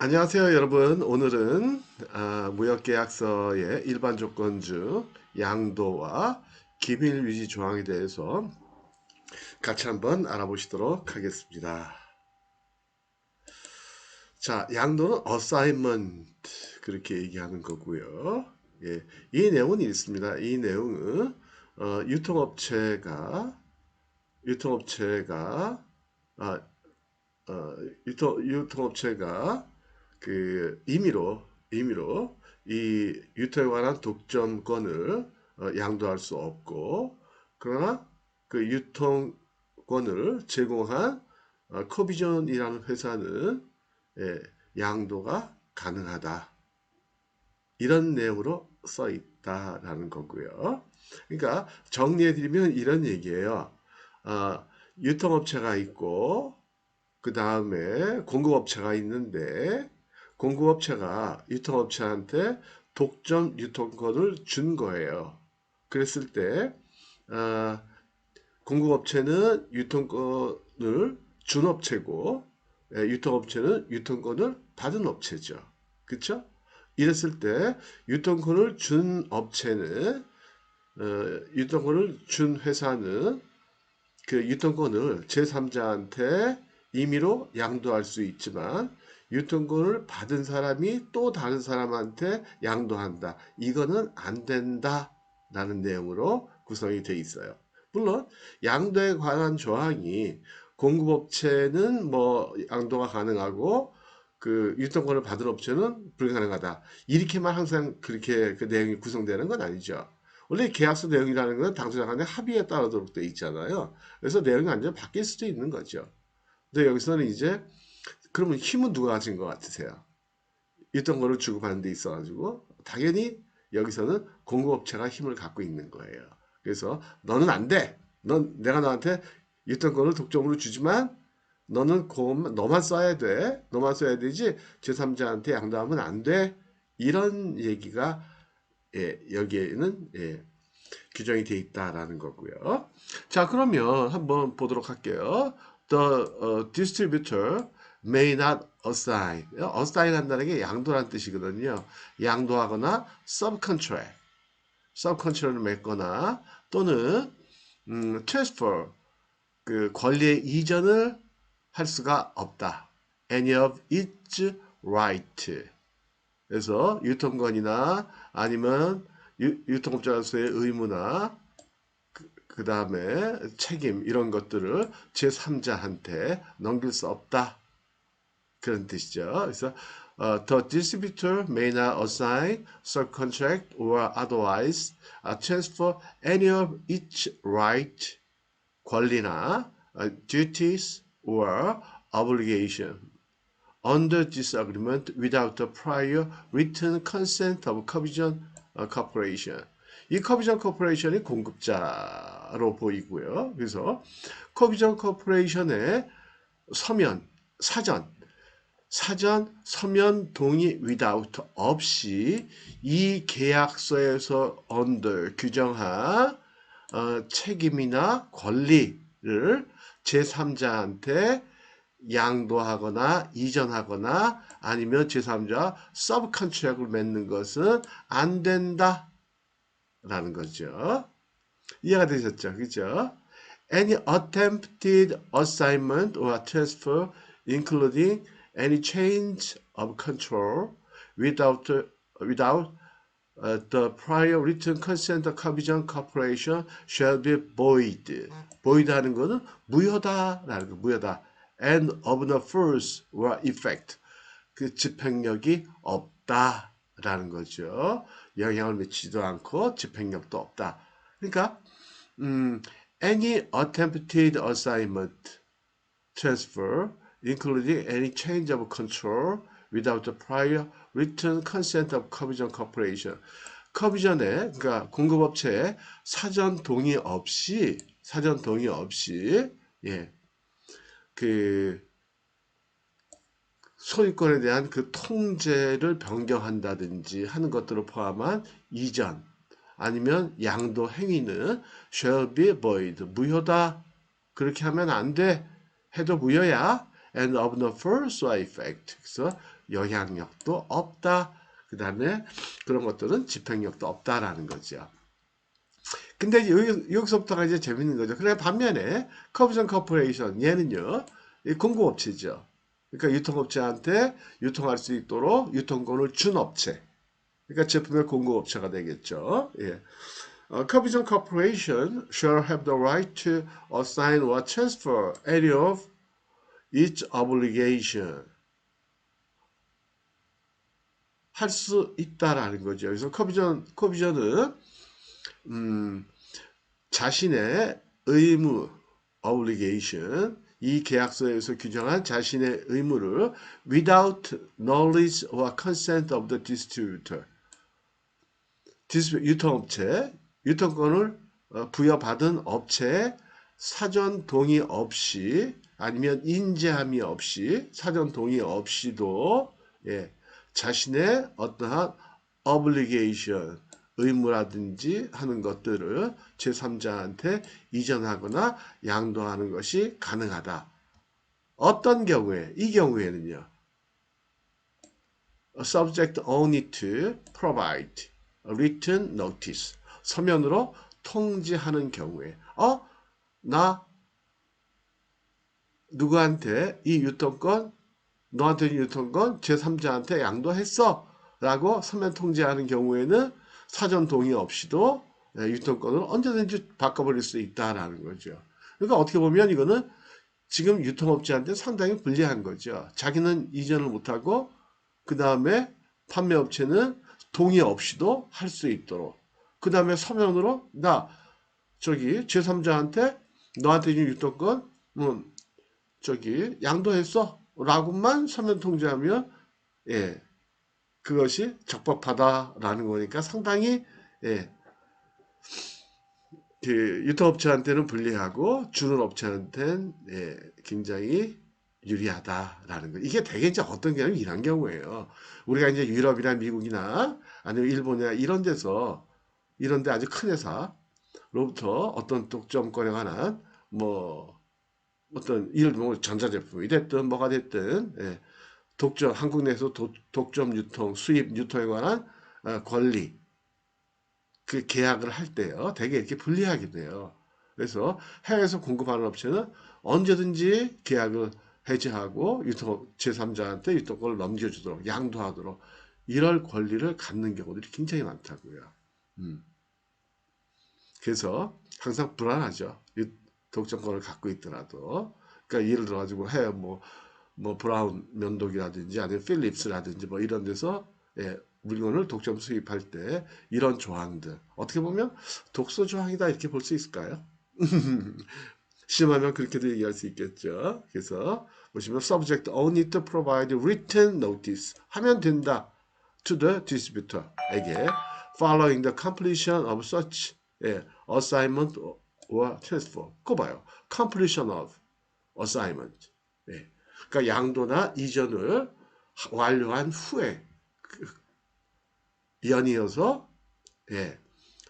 안녕하세요, 여러분. 오늘은 무역계약서의 일반 조건 중 양도와 기밀 유지 조항에 대해서 같이 한번 알아보시도록 하겠습니다. 자, 양도는 assignment 그렇게 얘기하는 거고요. 예, 이 내용은 있습니다. 이 내용은 유통업체가 유통업체가 아, 유통업체가 그 임의로 이 유통에 관한 독점권을 양도할 수 없고, 그러나 그 유통권을 제공한 코비전이라는 회사는 예, 양도가 가능하다. 이런 내용으로 써 있다라는 거고요. 그러니까 정리해드리면 이런 얘기예요. 아, 유통업체가 있고 그 다음에 공급업체가 있는데, 공급업체가 유통업체한테 독점 유통권을 준 거예요. 그랬을 때 아, 공급업체는 유통권을 준 업체고, 유통업체는 유통권을 받은 업체죠. 그렇죠? 이랬을 때 유통권을 준 업체는 유통권을 준 회사는 그 유통권을 제3자한테 임의로 양도할 수 있지만, 유통권을 받은 사람이 또 다른 사람한테 양도한다. 이거는 안 된다라는 내용으로 구성이 되어 있어요. 물론 양도에 관한 조항이 공급업체는 뭐 양도가 가능하고 그 유통권을 받은 업체는 불가능하다. 이렇게만 항상 그렇게 그 내용이 구성되는 건 아니죠. 원래 계약서 내용이라는 건 당사자 간의 합의에 따르도록 되어 있잖아요. 그래서 내용이 완전 바뀔 수도 있는 거죠. 근데 여기서는 이제 그러면 힘은 누가 가진 것 같으세요? 있던 거를 주고받는 데 있어가지고 당연히 여기서는 공급업체가 힘을 갖고 있는 거예요. 그래서 너는 안 돼. 내가 너한테 있던 거를 독점으로 주지만 너는 너만 써야 돼. 너만 써야 되지 제3자한테 양도하면 안 돼. 이런 얘기가 여기에는 규정이 되어 있다라는 거고요. 자, 그러면 한번 보도록 할게요. The distributor may not assign. assign 한다는 게 양도란 뜻이거든요. 양도하거나 subcontract를 맺거나 또는 transfer, 그 권리의 이전을 할 수가 없다. Any of its right. 그래서 유통권이나 아니면 유통업자로서의 의무나 그 다음에 책임 이런 것들을 제3자한테 넘길 수 없다. 그런 뜻이죠. 그래서 the distributor may not assign, subcontract or otherwise transfer any of its right, 권리나 duties or obligation under this agreement without the prior written consent of Covision Corporation. 이 커비전 코퍼레이션이 공급자로 보이고요. 그래서 커비전 코퍼레이션의 서면, 사전, 서면 동의 without 없이 이 계약서에서 under 규정한 책임이나 권리를 제3자한테 양도하거나 이전하거나 아니면 제3자 서브컨트랙을 맺는 것은 안 된다라는 거죠. 이해가 되셨죠? 그죠? Any attempted assignment or transfer, including any change of control, without the prior written consent of Covision Corporation shall be void. void 하는 거는 무효다라는 거, 무효다. And of the force or effect. 그 집행력이 없다라는 거죠. 영향을 미치지도 않고 집행력도 없다. 그러니까 any attempted assignment, transfer, including any change of control without the prior written consent of Covision Corporation. 커비전에 그러니까 공급업체에 사전 동의 없이 예, 그 소유권에 대한 그 통제를 변경한다든지 하는 것들을 포함한 이전 아니면 양도 행위는 shall be void, 무효다. 그렇게 하면 안 돼. 해도 무효야. And of the first effect. 그래서 영향력도 없다. 그 다음에 그런 것들은 집행력도 없다라는 거죠. 근데 여기서부터가 이제 재밌는 거죠. 그래 반면에 커브전 커퍼레이션 얘는요 공급업체죠. 그러니까 유통업체한테 유통할 수 있도록 유통권을 준 업체. 그러니까 제품의 공급업체가 되겠죠. 예. Covision Corporation shall have the right to assign or transfer any of its obligation. 할 수 있다라는 거죠. 그래서 커비전은 자신의 의무, obligation, 이 계약서에서 규정한 자신의 의무를 without knowledge or consent of the distributor, 유통업체, 유통권을 부여받은 업체의 사전 동의 없이 아니면 인지함이 없이 사전 동의 없이도 예, 자신의 어떠한 obligation, 의무라든지 하는 것들을 제3자한테 이전하거나 양도하는 것이 가능하다. 어떤 경우에? 이 경우에는요. Subject only to provide written notice. 서면으로 통지하는 경우에 나 누구한테 이 유통권 너한테 유통권 제3자한테 양도했어 라고 서면 통지하는 경우에는 사전 동의 없이도 유통권을 언제든지 바꿔버릴 수 있다라는 거죠. 그러니까 어떻게 보면 이거는 지금 유통업체한테 상당히 불리한 거죠. 자기는 이전을 못하고 그 다음에 판매업체는 동의 없이도 할 수 있도록 그 다음에 서면으로 나 저기 제3자한테 너한테 준 유통권 저기 양도했어 라고만 서면 통지하면 예 그것이 적법하다라는 거니까 상당히 예, 그 유통업체한테는 불리하고 주는 업체한테는 예, 굉장히 유리하다라는 거. 이게 되게 이제 어떤 경우는 이런 경우예요. 우리가 이제 유럽이나 미국이나 아니면 일본이나 이런 데서 이런 데 아주 큰 회사로부터 어떤 독점권에 관한 뭐 어떤 예를 들면 전자제품이 됐든 뭐가 됐든 예, 독점 한국 내에서 독점 유통 수입 유통에 관한 권리 그 계약을 할 때요 되게 이렇게 불리하게 돼요. 그래서 해외에서 공급하는 업체는 언제든지 계약을 해지하고 유통 제3자한테 유통권을 넘겨주도록 양도하도록 이럴 권리를 갖는 경우들이 굉장히 많다고요. 그래서 항상 불안하죠. 독점권을 갖고 있더라도. 그러니까 예를 들어 가지고 해외 뭐 브라운 면도기라든지 아니면 필립스라든지 뭐 이런 데서 예, 물건을 독점 수입할 때 이런 조항들 어떻게 보면 독소 조항이다 이렇게 볼 수 있을까요? 심하면 그렇게도 얘기할 수 있겠죠. 그래서 보시면 subject only to provide written notice 하면 된다 to the distributor에게 following the completion of such 예, assignment or transfer. 그거 봐요. completion of assignment. 예. 그러니까 양도나 이전을 완료한 후에 연이어서 예,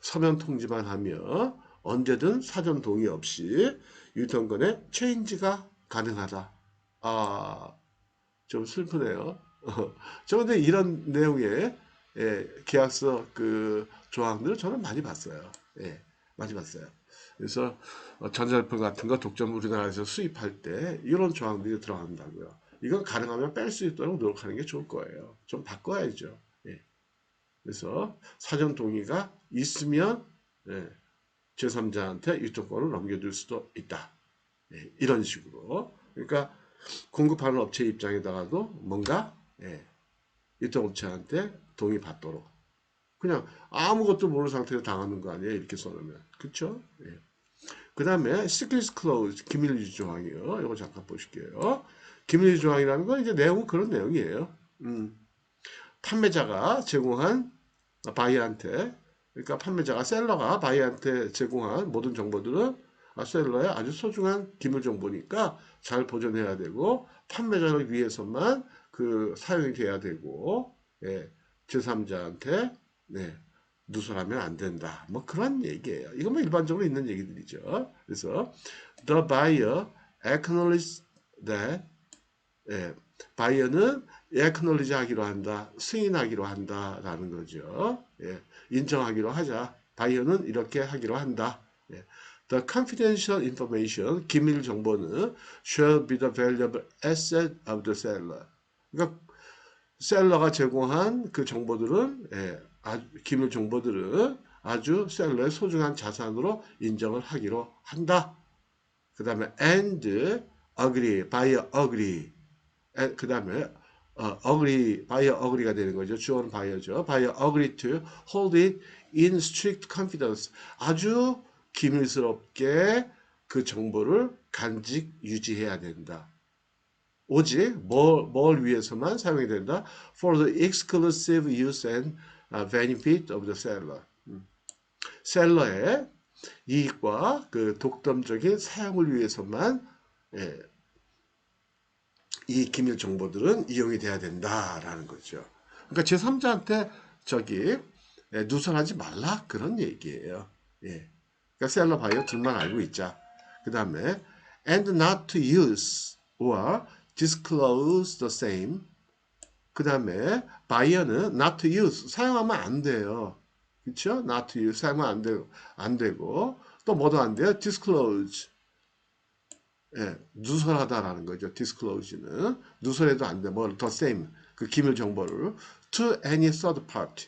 서면 통지만 하며 언제든 사전 동의 없이 유통권의 체인지가 가능하다. 아, 좀 슬프네요. 저 근데 이런 내용의 예, 계약서 그 조항들을 저는 많이 봤어요. 예, 많이 봤어요. 그래서 전자제품 같은 거 독점 우리나라에서 수입할 때 이런 조항들이 들어간다고요. 이건 가능하면 뺄 수 있도록 노력하는 게 좋을 거예요. 좀 바꿔야죠. 예. 그래서 사전 동의가 있으면 예, 제3자한테 유통권을 넘겨줄 수도 있다. 예, 이런 식으로. 그러니까 공급하는 업체 입장에다가도 뭔가 예, 유통업체한테 동의 받도록 그냥 아무것도 모르는 상태로 당하는 거 아니에요 이렇게 써놓으면 그쵸? 예. 그 다음에 시크릿 클로즈 기밀유지 조항이요. 이거 잠깐 보실게요. 기밀유지 조항이라는 건 이제 내용은 그런 내용이에요. 판매자가 제공한 바이한테 그러니까 판매자가 셀러가 바이한테 제공한 모든 정보들은 셀러의 아주 소중한 기밀 정보니까 잘 보존해야 되고 판매자를 위해서만 그 사용이 돼야 되고 예, 제3자한테 네, 누설하면 안 된다. 뭐 그런 얘기예요. 이건 뭐 일반적으로 있는 얘기들이죠. 그래서 the buyer acknowledges that 예, 바이어는 acknowledge 하기로 한다, 승인하기로 한다라는 거죠. 예, 인정하기로 하자. 바이어는 이렇게 하기로 한다. 예. The confidential information, 기밀 정보는 shall be the valuable asset of the seller. 그러니까 셀러가 제공한 그 정보들은 기밀 정보들은 아주 셀러의 소중한 자산으로 인정을 하기로 한다. 그 다음에 and agree, buyer agree. 그 다음에 agree, buyer agree가 되는 거죠. 주어는 buyer죠. buyer agree to hold it in strict confidence. 아주 기밀스럽게 그 정보를 간직 유지해야 된다. 오직 뭘 위해서만 사용이 된다. For the exclusive use and benefit of the seller. 셀러의 이익과 그 독점적인 사용을 위해서만 이 기밀 정보들은 이용이 돼야 된다라는 거죠. 그러니까 제3자한테 누설하지 말라 그런 얘기예요. 예. 그러니까 셀러 바이어 둘만 알고 있자. 그 다음에 and not to use or disclose the same. 그 다음에 바이어는 not to use 사용하면 안 돼요. 그렇죠? not to use 사용하면 안 되고 또 뭐도 안 돼요? disclose. 예, 누설하다라는 거죠. disclose는 누설해도 안 돼. 뭐 the same 그 기밀 정보를 to any third party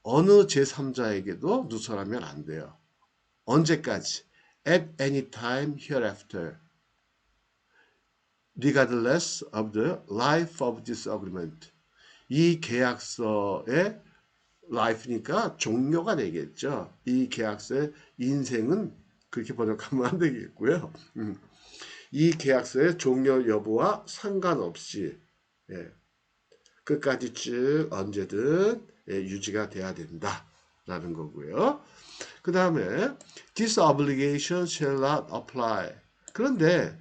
어느 제3자에게도 누설하면 안 돼요. 언제까지? At any time hereafter. regardless of the life of this agreement. 이 계약서의 life니까 종료가 되겠죠. 이 계약서의 인생은 그렇게 번역하면 안 되겠고요. 이 계약서의 종료 여부와 상관없이 끝까지 쭉 언제든 유지가 돼야 된다라는 거고요. 그 다음에 this obligation shall not apply. 그런데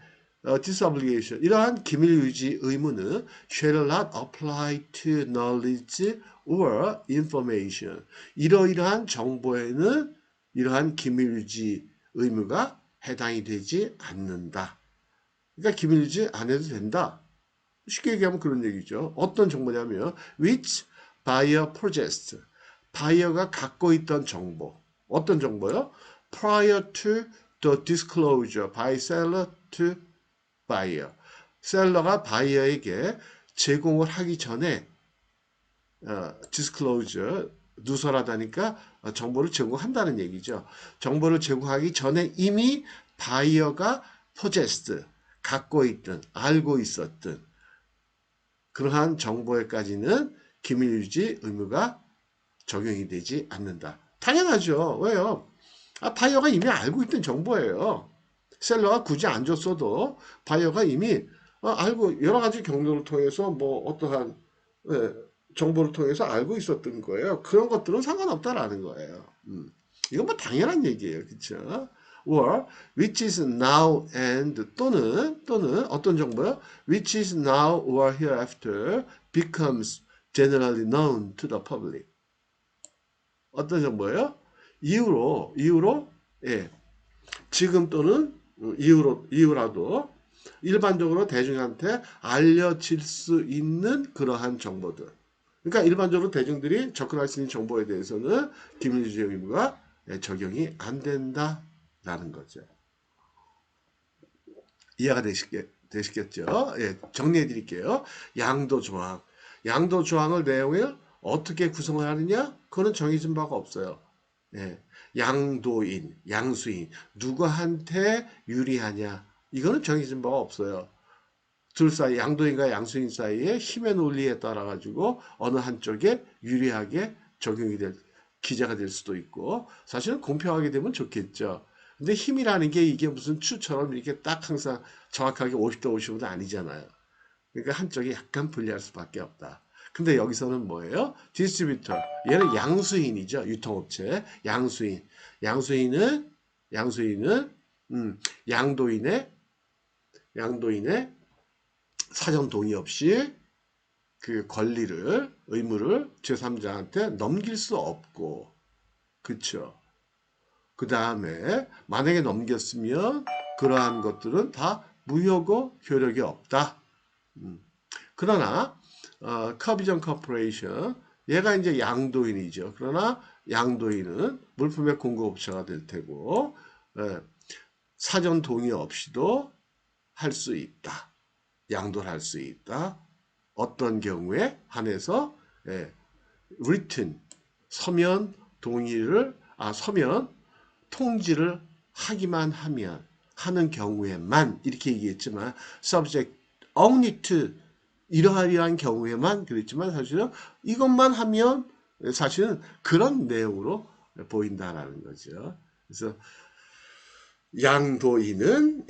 this obligation 이러한 기밀 유지 의무는 shall not apply to knowledge or information. 이러이러한 정보에는 이러한 기밀 유지 의무가 해당이 되지 않는다. 그러니까 기밀 유지 안 해도 된다. 쉽게 얘기하면 그런 얘기죠. 어떤 정보냐면 which buyer possessed. 바이어가 갖고 있던 정보. 어떤 정보요? prior to the disclosure by seller to buyer. 셀러가 바이어에게 제공을 하기 전에 disclosure 누설하다니까 정보를 제공한다는 얘기죠. 정보를 제공하기 전에 이미 바이어가 possessed 갖고 있던 알고 있었던 그러한 정보에까지는 기밀 유지 의무가 적용이 되지 않는다. 당연하죠. 왜요? 바이어가 이미 알고 있던 정보예요. 셀러가 굳이 안 줬어도 바이어가 이미 알고 여러 가지 경로를 통해서 뭐 어떠한 정보를 통해서 알고 있었던 거예요. 그런 것들은 상관없다라는 거예요. 이건 뭐 당연한 얘기예요. 그렇죠? or which is now and 또는 어떤 정보요? which is now or hereafter becomes generally known to the public. 어떤 정보예요? 이후로 지금 또는 이후라도 일반적으로 대중한테 알려질 수 있는 그러한 정보들. 그러니까 일반적으로 대중들이 접근할 수 있는 정보에 대해서는 기밀유지 의무가 적용이 안 된다라는 거죠. 이해가 되시겠죠? 예, 정리해 드릴게요. 양도조항. 양도조항을 내용을 어떻게 구성을 하느냐? 그거는 정해진 바가 없어요. 예, 양도인, 양수인, 누구한테 유리하냐? 이거는 정해진 바가 없어요. 둘 사이, 양도인과 양수인 사이의 힘의 논리에 따라 가지고 어느 한쪽에 유리하게 적용이 기재가 될 수도 있고, 사실은 공평하게 되면 좋겠죠. 근데 힘이라는 게 이게 무슨 추처럼 이렇게 딱 항상 정확하게 50대 50은 아니잖아요. 그러니까 한쪽이 약간 불리할 수밖에 없다. 근데 여기서는 뭐예요? 디스트리뷰터. 얘는 양수인이죠. 유통업체. 양수인. 양수인은 양도인의 사전 동의 없이 그 권리를, 의무를 제3자한테 넘길 수 없고, 그쵸? 그 다음에 만약에 넘겼으면 그러한 것들은 다 무효고 효력이 없다. 그러나 커비전 커퍼레이션 얘가 이제 양도인이죠. 그러나 양도인은 물품의 공급업체가 될 테고 사전 동의 없이도 할 수 있다. 양도를 할 수 있다. 어떤 경우에 한해서 written 서면 동의를 서면 통지를 하기만 하는 경우에만 이렇게 얘기했지만 subject only to 이러한 경우에만 그랬지만 사실은 이것만 하면 사실은 그런 내용으로 보인다라는 거죠. 그래서 양도인은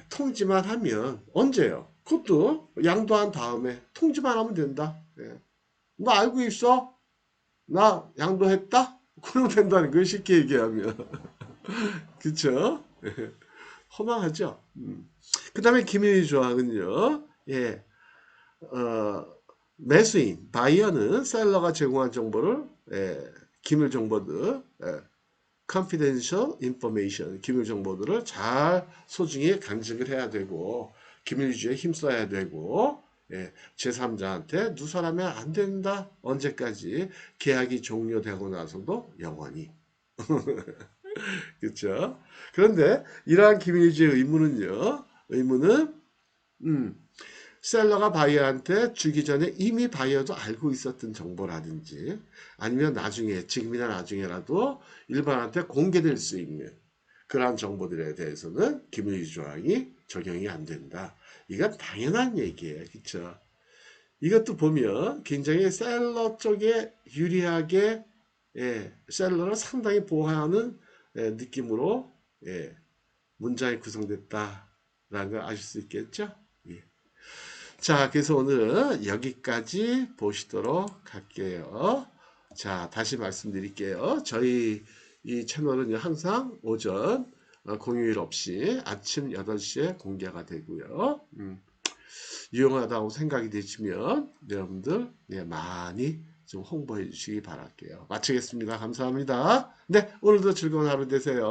통지만 하면 언제요? 그것도 양도한 다음에 통지만 하면 된다. 너 알고 있어? 나 양도했다? 그러면 된다는 거예요. 쉽게 얘기하면. 그쵸? 허망하죠? 그 다음에 기밀 조항은요. 매수인, 바이어는 셀러가 제공한 정보를 기밀 정보들, confidential information, 기밀 정보들을 잘 소중히 간직을 해야 되고 기밀주의에 힘써야 되고 제3자한테 누설하면 안 된다. 언제까지? 계약이 종료되고 나서도 영원히. 그렇죠? 그런데 이러한 기밀주의 의무는 셀러가 바이어한테 주기 전에 이미 바이어도 알고 있었던 정보라든지 아니면 나중에 지금이나 나중에라도 일반한테 공개될 수 있는 그러한 정보들에 대해서는 기밀주의 조항이 적용이 안 된다. 이건 당연한 얘기예요. 그렇죠? 이것도 보면 굉장히 셀러 쪽에 유리하게 셀러를 상당히 보호하는 느낌으로 문장이 구성됐다라는 걸 아실 수 있겠죠? 예. 자, 그래서 오늘은 여기까지 보시도록 할게요. 자, 다시 말씀드릴게요. 저희 이 채널은 항상 오전 공휴일 없이 아침 8시에 공개가 되고요. 유용하다고 생각이 되시면 여러분들 많이 좀 홍보해 주시기 바랄게요. 마치겠습니다. 감사합니다. 네, 오늘도 즐거운 하루 되세요.